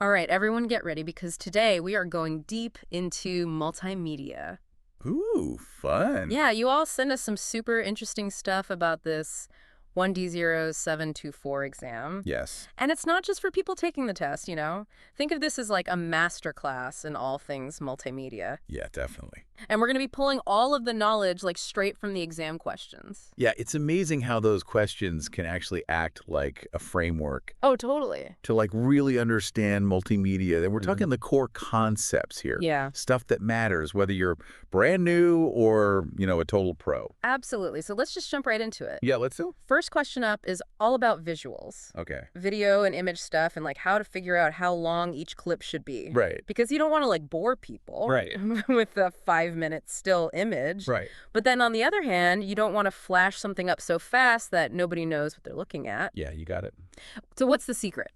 All right, everyone get ready because today we are going deep into multimedia. Ooh, fun. Yeah, you all send us some super interesting stuff about this 1D0-724 exam. Yes. And it's not just for people taking the test, you know? Think of this as like a master class in all things multimedia. Yeah, definitely. And we're going to be pulling all of the knowledge like straight from the exam questions. Yeah, it's amazing how those questions can actually act like a framework Oh, totally. to like really understand multimedia. And we're talking the core concepts here. Yeah. Stuff that matters, whether you're brand new or, a total pro. Absolutely. So let's just jump right into it. Yeah, let's do. First question up is all about visuals. Okay. Video and image stuff and like how to figure out how long each clip should be. Right. Because you don't want to like bore people Right. with a 5-minute still image. Right. But then on the other hand, you don't want to flash something up so fast that nobody knows what they're looking at. Yeah, you got it. So what's the secret?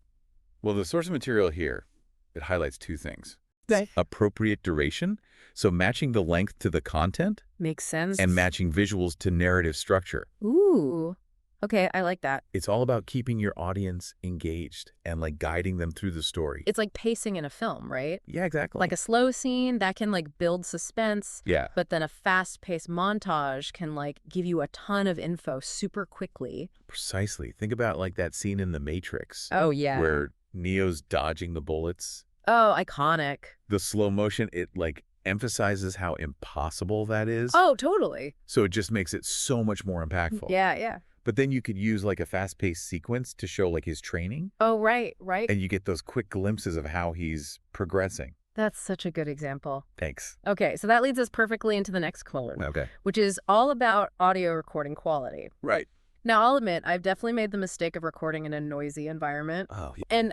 Well, the source material here, it highlights two things. Okay. Appropriate duration, so matching the length to the content, Makes sense. and matching visuals to narrative structure. Ooh. Okay, I like that. It's all about keeping your audience engaged and like guiding them through the story. It's like pacing in a film, right? Yeah, exactly. Like a slow scene that can like build suspense. Yeah. But then a fast-paced montage can like give you a ton of info super quickly. Precisely. Think about like that scene in The Matrix Oh, yeah. where Neo's dodging the bullets. Oh, iconic. The slow motion, it like emphasizes how impossible that is. Oh, totally. So it just makes it so much more impactful. Yeah, yeah. But then you could use like a fast-paced sequence to show like his training, Oh, right, right. and you get those quick glimpses of how he's progressing. That's such a good example. Thanks. Okay, so that leads us perfectly into the next quote, Okay. which is all about audio recording quality. Right. Now, I'll admit, I've definitely made the mistake of recording in a noisy environment. Oh, yeah. And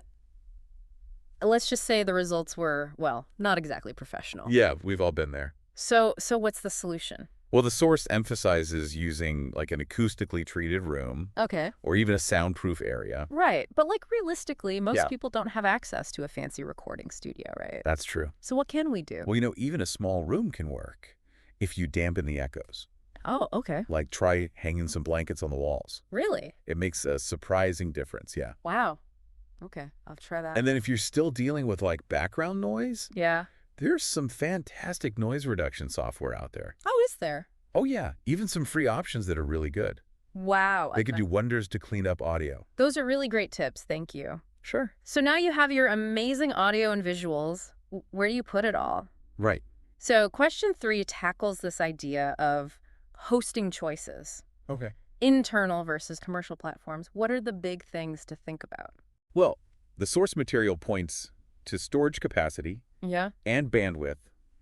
let's just say the results were, well, not exactly professional. Yeah, we've all been there. So what's the solution? Well, the source emphasizes using like an acoustically treated room Okay. or even a soundproof area. Right. But like realistically, most Yeah. people don't have access to a fancy recording studio, right? That's true. So what can we do? Well, even a small room can work if you dampen the echoes. Oh, okay. Like try hanging some blankets on the walls. Really? It makes a surprising difference, yeah. Wow. Okay, I'll try that. And then if you're still dealing with like background noise, Yeah. there's some fantastic noise reduction software out there. Oh, is there? Oh yeah, even some free options that are really good. Wow. They could do wonders to clean up audio. Those are really great tips. Thank you. Sure. So now you have your amazing audio and visuals. Where do you put it all? Right. So question 3 tackles this idea of hosting choices, Okay. internal versus commercial platforms. What are the big things to think about? Well, the source material points to storage capacity Yeah. and bandwidth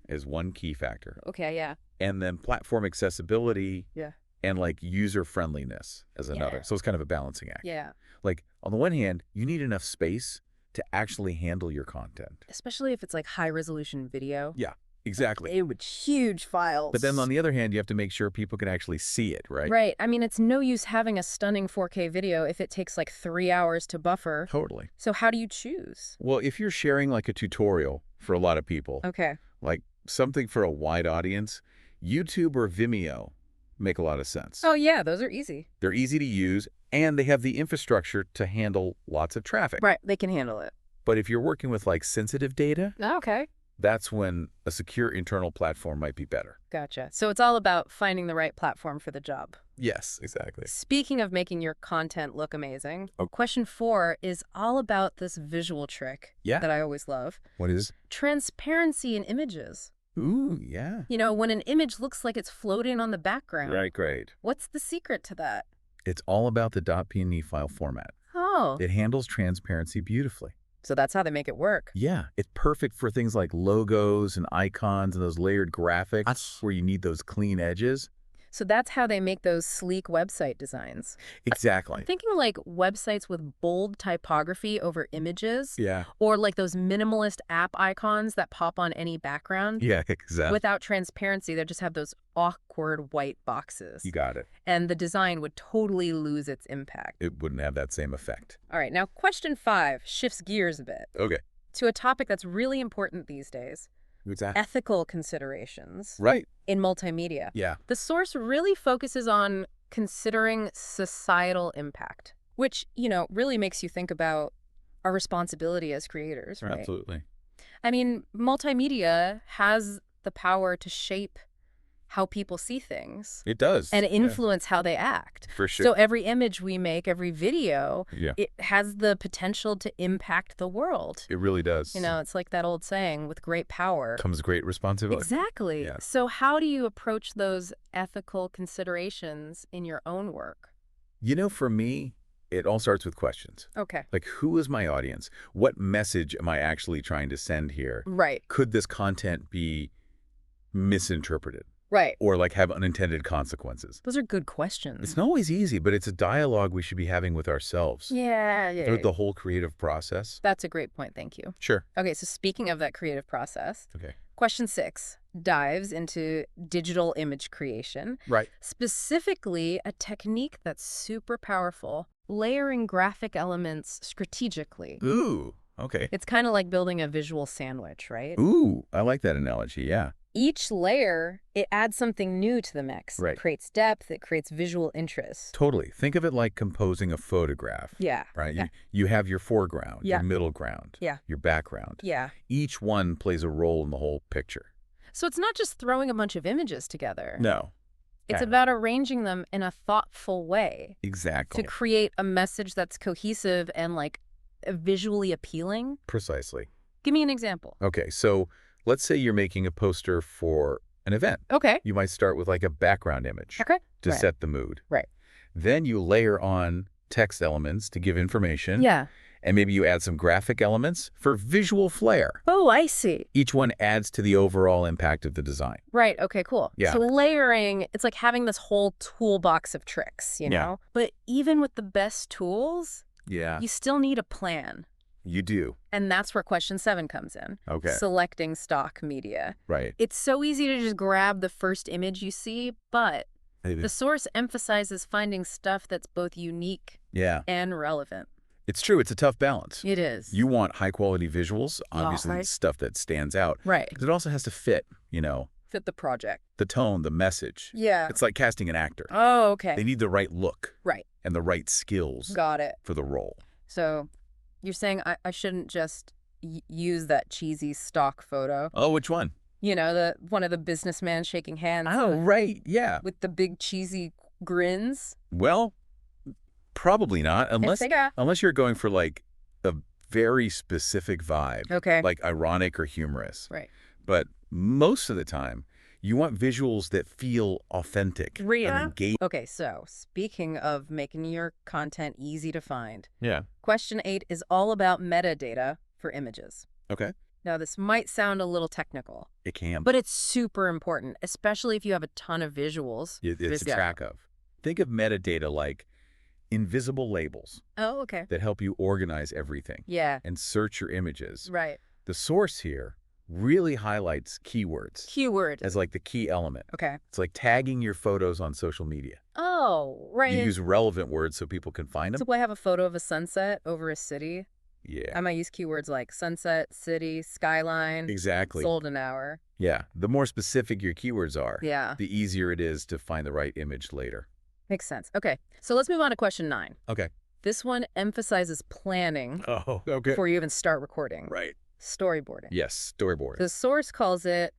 as one key factor. Okay, yeah. And then platform accessibility Yeah. and like user friendliness as another. Yeah. So it's kind of a balancing act. Yeah. Like on the one hand, you need enough space to actually handle your content. Especially if it's like high resolution video. Yeah, exactly. It would huge files. But then on the other hand, you have to make sure people can actually see it, right? Right. I mean, it's no use having a stunning 4K video if it takes like 3 hours to buffer. Totally. So how do you choose? Well, if you're sharing like a tutorial for a lot of people, Okay. like something for a wide audience, YouTube or Vimeo make a lot of sense. Oh, yeah, those are easy. They're easy to use, and they have the infrastructure to handle lots of traffic. Right. They can handle it. But if you're working with like sensitive data, Okay. that's when a secure internal platform might be better. Gotcha. So it's all about finding the right platform for the job. Yes, exactly. Speaking of making your content look amazing, Oh. question 4 is all about this visual trick Yeah. that I always love. What is? Transparency in images. Ooh, yeah. You know, when an image looks like it's floating on the background. Right, great. What's the secret to that? It's all about the .png file format. Oh, It handles transparency beautifully. so that's how they make it work. Yeah, it's perfect for things like logos and icons and those layered graphics where you need those clean edges. So that's how they make those sleek website designs. Exactly. I'm thinking like websites with bold typography over images, Yeah. or like those minimalist app icons that pop on any background. Yeah, exactly. Without transparency, they just have those awkward white boxes. You got it. And the design would totally lose its impact. It wouldn't have that same effect. All right, now question 5 shifts gears a bit Okay. to a topic that's really important these days, Exactly. ethical considerations Right. in multimedia. Yeah. The source really focuses on considering societal impact, which, really makes you think about our responsibility as creators, right? Absolutely. I mean, multimedia has the power to shape how people see things It does. and Yeah, influence how they act. for sure. So every image we make, every video, Yeah, it has the potential to impact the world. it really does. You know, it's like that old saying, with great power Comes great responsibility. Exactly. Yeah. So how do you approach those ethical considerations in your own work? You know, for me, it all starts with questions. Okay. Like, who is my audience? What message am I actually trying to send here? Right. Could this content be misinterpreted Right. or like have unintended consequences? Those are good questions. It's not always easy, but it's a dialogue we should be having with ourselves Yeah. through the whole creative process. That's a great point. Thank you. Sure. Okay, so speaking of that creative process, Okay. question 6 dives into digital image creation, Right. specifically a technique that's super powerful, layering graphic elements strategically. Ooh. Okay. It's kind of like building a visual sandwich, right? Ooh, I like that analogy. Yeah. Each layer, it adds something new to the mix. Right. It creates depth, it creates visual interest. Totally. Think of it like composing a photograph. Yeah. Right? Yeah. You have your foreground, Yeah. your middle ground, Yeah. your background. Yeah. Each one plays a role in the whole picture. So it's not just throwing a bunch of images together. No. It's Yeah. about arranging them in a thoughtful way Exactly. to create a message that's cohesive and like visually appealing. Precisely. Give me an example. Okay, so let's say you're making a poster for an event. Okay. You might start with like a background image Okay. to Right. set the mood. Right. Then you layer on text elements to give information. Yeah. And maybe you add some graphic elements for visual flair. Oh, I see. Each one adds to the overall impact of the design. Right. Okay, cool. Yeah. So layering, it's like having this whole toolbox of tricks, you Yeah. know? But even with the best tools, Yeah. you still need a plan. You do. And that's where question 7 comes in. Okay. Selecting stock media. Right. It's so easy to just grab the first image you see, but the source emphasizes finding stuff that's both unique Yeah. and relevant. It's true. It's a tough balance. It is. You want high-quality visuals, obviously right. stuff that stands out. Right. But it also has to fit, you know, Fit the project. the tone, the message. Yeah. It's like casting an actor. Oh, okay. They need the right look Right. and the right skills Got it. for the role. So you're saying I shouldn't just use that cheesy stock photo? Oh, which one? You know, the one of the businessmen shaking hands Oh, right. Yeah. with the big cheesy grins? Well, probably not, unless you're going for like a very specific vibe, Okay. like ironic or humorous. Right. But most of the time, you want visuals that feel authentic Real. and engaging. Okay, so speaking of making your content easy to find, Yeah. question 8 is all about metadata for images. Okay. Now, this might sound a little technical, It can. but it's super important, especially if you have a ton of visuals. It's to Yeah. track of. Think of metadata like invisible labels Oh, okay. that help you organize everything Yeah, and search your images. right. The source here really highlights keywords Keyword. as like the key element. Okay. It's like tagging your photos on social media. Oh, right. You use relevant words so people can find them. So I have a photo of a sunset over a city. Yeah, I might use keywords like sunset, city, skyline, exactly. sold an hour. Yeah, the more specific your keywords are, Yeah, the easier it is to find the right image later. makes sense. Okay, so let's move on to question 9. Okay. This one emphasizes planning Oh, okay. before you even start recording. Right. Storyboarding. Yes, storyboard. The source calls it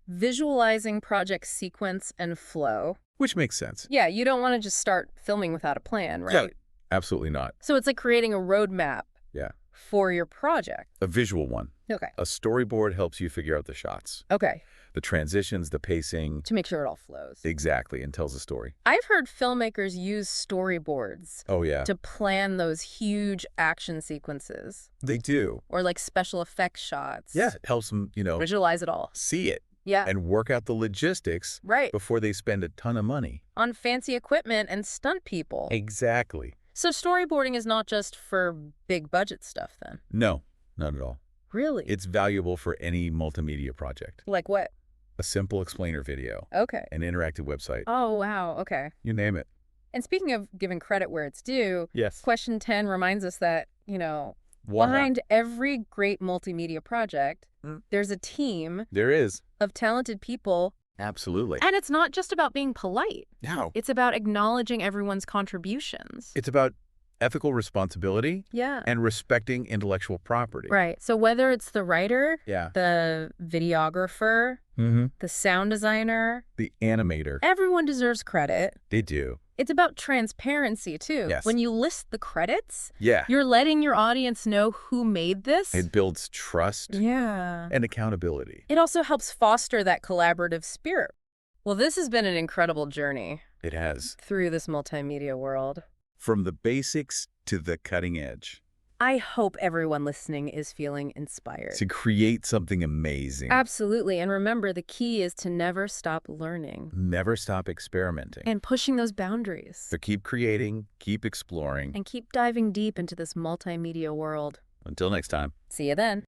visualizing project sequence and flow. Which makes sense. Yeah, you don't want to just start filming without a plan, right? Yeah. Absolutely not. So it's like creating a roadmap Yeah. for your project. A visual one. Okay. A storyboard helps you figure out the shots, Okay. the transitions, the pacing. To make sure it all flows. Exactly, and tells a story. I've heard filmmakers use storyboards Oh, yeah. to plan those huge action sequences They do. or like special effects shots. Yeah, it helps them, Visualize it all. see it Yeah. and work out the logistics Right. before they spend a ton of money. On fancy equipment and stunt people. Exactly. So storyboarding is not just for big budget stuff then? No, not at all. Really? It's valuable for any multimedia project. Like what? A simple explainer video, Okay. an interactive website, Oh, wow. Okay. you name it. And speaking of giving credit where it's due, Yes. question 10 reminds us that, Why? behind every great multimedia project, there's a team There is. of talented people. Absolutely. And it's not just about being polite. No. It's about acknowledging everyone's contributions. It's about ethical responsibility, Yeah. and respecting intellectual property. Right. So whether it's the writer, Yeah. the videographer, the sound designer, The animator. everyone deserves credit. They do. It's about transparency, too. Yes. When you list the credits, Yeah. you're letting your audience know who made this. It builds trust Yeah. and accountability. It also helps foster that collaborative spirit. Well, this has been an incredible journey It has. through this multimedia world. From the basics to the cutting edge. I hope everyone listening is feeling inspired. To create something amazing. Absolutely. And remember, the key is to never stop learning. Never stop experimenting. And pushing those boundaries. So keep creating, keep exploring. And keep diving deep into this multimedia world. Until next time. See you then.